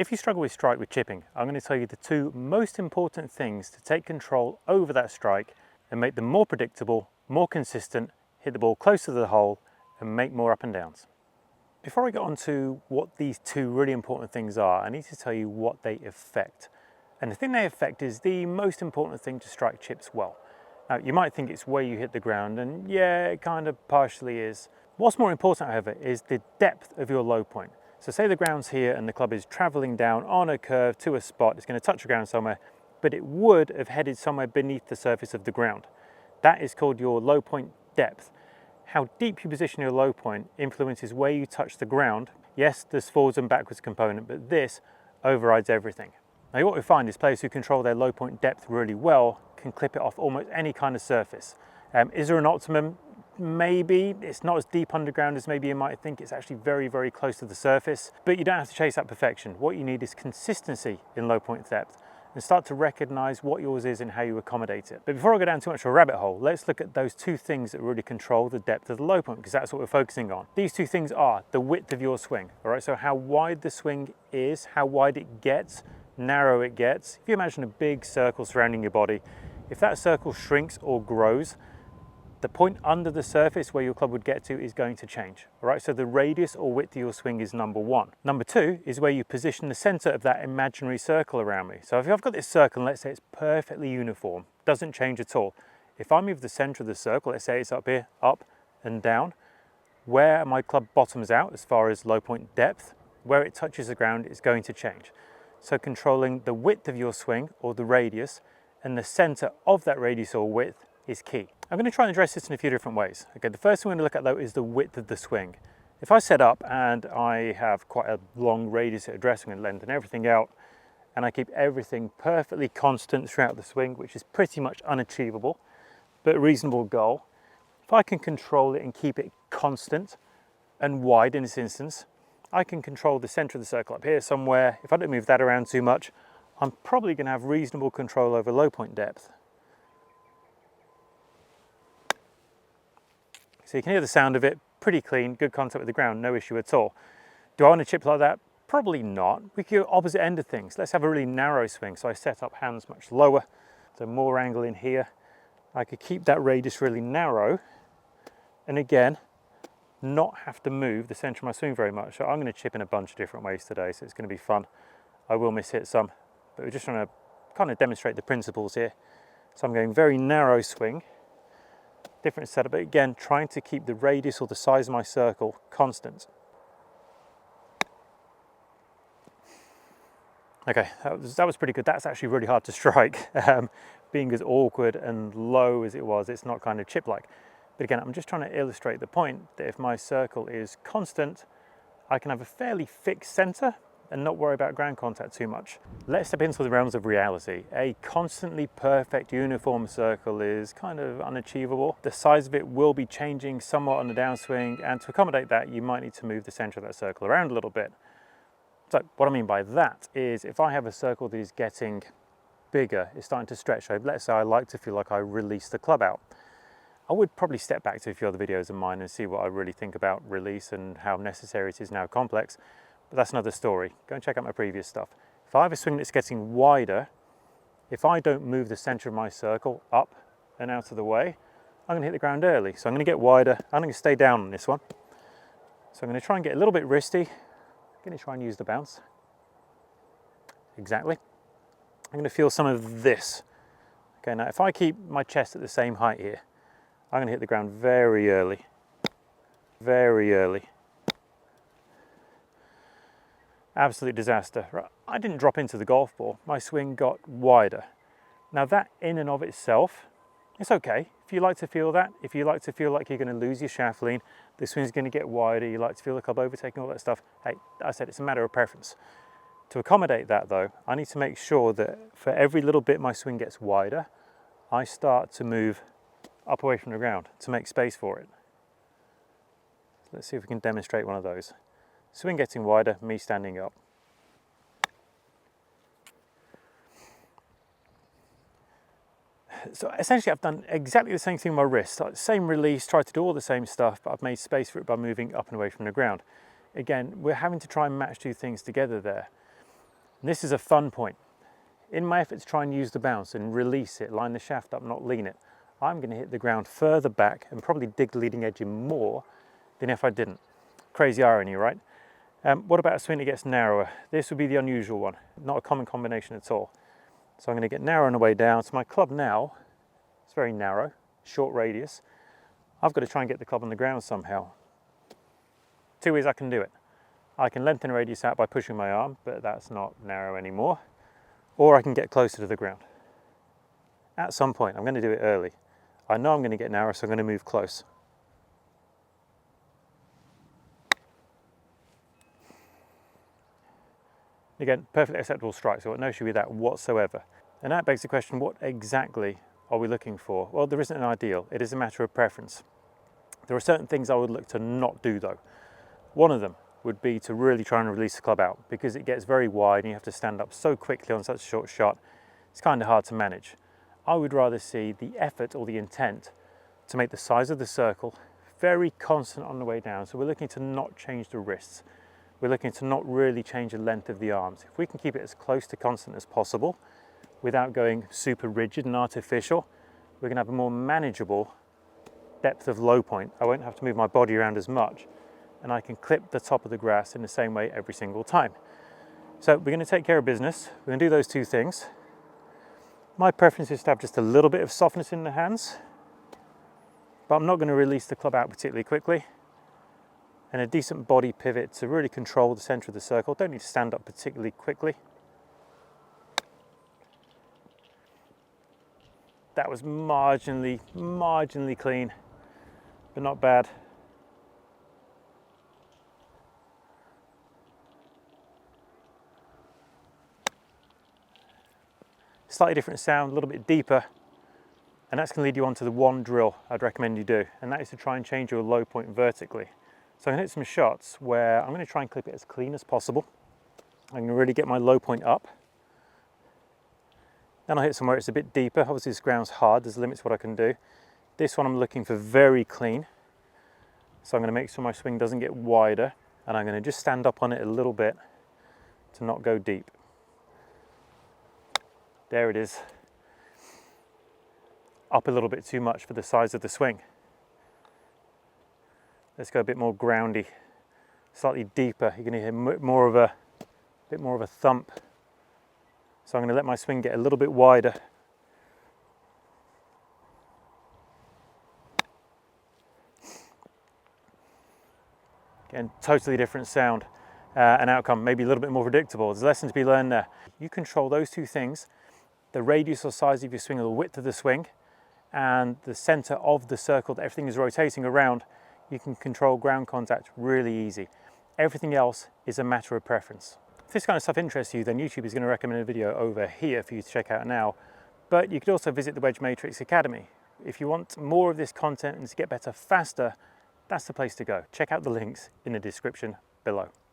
If you struggle with strike with chipping, I'm going to tell you the two most important things to take control over that strike and make them more predictable, more consistent, hit the ball closer to the hole and make more up and downs. Before I get on to what these two really important things are, I need to tell you what they affect. And the thing they affect is the most important thing to strike chips well. Now, you might think it's where you hit the ground, and yeah, it kind of partially is. What's more important, however, is the depth of your low point. So say the ground's here and the club is traveling down on a curve to a spot, it's going to touch the ground somewhere, but it would have headed somewhere beneath the surface of the ground. That is called your low point depth. How deep you position your low point influences where you touch the ground. Yes, there's forwards and backwards component, but this overrides everything. Now what we find is players who control their low point depth really well can clip it off almost any kind of surface. Is there an optimum? Maybe. It's not as deep underground as maybe you might think. It's actually very, very close to the surface, but you don't have to chase that perfection. What you need is consistency in low point depth and start to recognize what yours is and how you accommodate it. But before I go down too much of a rabbit hole, let's look at those two things that really control the depth of the low point, because that's what we're focusing on. These two things are the width of your swing, all right? So how wide the swing is, how wide it gets, narrow it gets. If you imagine a big circle surrounding your body, if that circle shrinks or grows, the point under the surface where your club would get to is going to change, all right? So the radius or width of your swing is number one. Number two is where you position the center of that imaginary circle around me. So if I've got this circle, and let's say it's perfectly uniform, doesn't change at all. If I move the center of the circle, let's say it's up here, up and down, where my club bottoms out as far as low point depth, where it touches the ground is going to change. So controlling the width of your swing or the radius and the center of that radius or width is key. I'm going to try and address this in a few different ways. Okay, the first thing we're going to look at though is the width of the swing. If I set up and I have quite a long radius at addressing and lengthen everything out, and I keep everything perfectly constant throughout the swing, which is pretty much unachievable, but a reasonable goal. If I can control it and keep it constant and wide in this instance, I can control the center of the circle up here somewhere. If I don't move that around too much, I'm probably going to have reasonable control over low point depth. So you can hear the sound of it, pretty clean, good contact with the ground, no issue at all. Do I want to chip like that? Probably not. We could go opposite end of things. Let's have a really narrow swing. So I set up hands much lower, so more angle in here. I could keep that radius really narrow, and again, not have to move the center of my swing very much. So I'm going to chip in a bunch of different ways today, so it's going to be fun. I will miss hit some, but we're just trying to kind of demonstrate the principles here. So I'm going very narrow swing, different setup, but again, trying to keep the radius or the size of my circle constant. Okay, that was pretty good. That's actually really hard to strike. Being as awkward and low as it was, it's not kind of chip-like. But again, I'm just trying to illustrate the point that if my circle is constant, I can have a fairly fixed center and not worry about ground contact too much. Let's step into the realms of reality. A constantly perfect uniform circle is kind of unachievable. The size of it will be changing somewhat on the downswing, and to accommodate that, you might need to move the center of that circle around a little bit. So what I mean by that is if I have a circle that is getting bigger, it's starting to stretch. So let's say I like to feel like I release the club out. I would probably step back to a few other videos of mine and see what I really think about release and how necessary it is now complex. But that's another story. Go and check out my previous stuff. If I have a swing that's getting wider, if I don't move the center of my circle up and out of the way, I'm going to hit the ground early. So I'm going to get wider. I'm going to stay down on this one. So I'm going to try and get a little bit wristy. I'm going to try and use the bounce. Exactly. I'm going to feel some of this. Okay, now if I keep my chest at the same height here, I'm going to hit the ground very early. Very early. Absolute disaster. Right. I didn't drop into the golf ball. My swing got wider. Now that in and of itself, it's okay. If you like to feel that, if you like to feel like you're going to lose your shaft lean, the swing's going to get wider, you like to feel the club overtaking, all that stuff, hey, I said it's a matter of preference. To accommodate that though, I need to make sure that for every little bit my swing gets wider, I start to move up away from the ground to make space for it. Let's see if we can demonstrate one of those. Swing getting wider, me standing up. So essentially I've done exactly the same thing with my wrist. Same release, tried to do all the same stuff, but I've made space for it by moving up and away from the ground. Again, we're having to try and match two things together there. And this is a fun point. In my effort to try and use the bounce and release it, line the shaft up, not lean it, I'm going to hit the ground further back and probably dig the leading edge in more than if I didn't. Crazy irony, right? What about a swing that gets narrower? This would be the unusual one, not a common combination at all. So I'm going to get narrow on the way down. So my club now, it's very narrow, short radius. I've got to try and get the club on the ground somehow. Two ways I can do it. I can lengthen the radius out by pushing my arm, but that's not narrow anymore. Or I can get closer to the ground. At some point, I'm going to do it early. I know I'm going to get narrow, so I'm going to move close. Again, perfectly acceptable strike, so I've got no issue with that whatsoever. And that begs the question, what exactly are we looking for? Well, there isn't an ideal. It is a matter of preference. There are certain things I would look to not do though. One of them would be to really try and release the club out, because it gets very wide and you have to stand up so quickly on such a short shot. It's kind of hard to manage. I would rather see the effort or the intent to make the size of the circle very constant on the way down. So we're looking to not change the wrists. We're looking to not really change the length of the arms. If we can keep it as close to constant as possible without going super rigid and artificial, we're going to have a more manageable depth of low point. I won't have to move my body around as much, and I can clip the top of the grass in the same way every single time. So we're going to take care of business. We're going to do those two things. My preference is to have just a little bit of softness in the hands, but I'm not going to release the club out particularly quickly. And a decent body pivot to really control the center of the circle. Don't need to stand up particularly quickly. That was marginally clean, but not bad. Slightly different sound, a little bit deeper, and that's going to lead you on to the one drill I'd recommend you do, and that is to try and change your low point vertically. So I'm going to hit some shots where I'm going to try and clip it as clean as possible. I'm going to really get my low point up. Then I'll hit somewhere it's a bit deeper. Obviously this ground's hard, there's limits to what I can do. This one I'm looking for very clean. So I'm going to make sure my swing doesn't get wider, and I'm going to just stand up on it a little bit to not go deep. There it is. Up a little bit too much for the size of the swing. Let's go a bit more groundy, slightly deeper. You're going to hear a bit more of a thump. So I'm going to let my swing get a little bit wider. Again, totally different sound and outcome, maybe a little bit more predictable. There's a lesson to be learned there. You control those two things, the radius or size of your swing or the width of the swing, and the center of the circle that everything is rotating around. You can control ground contact really easy. Everything else is a matter of preference. If this kind of stuff interests you, then YouTube is going to recommend a video over here for you to check out now. But you could also visit the Wedge Matrix Academy. If you want more of this content and to get better faster, that's the place to go. Check out the links in the description below.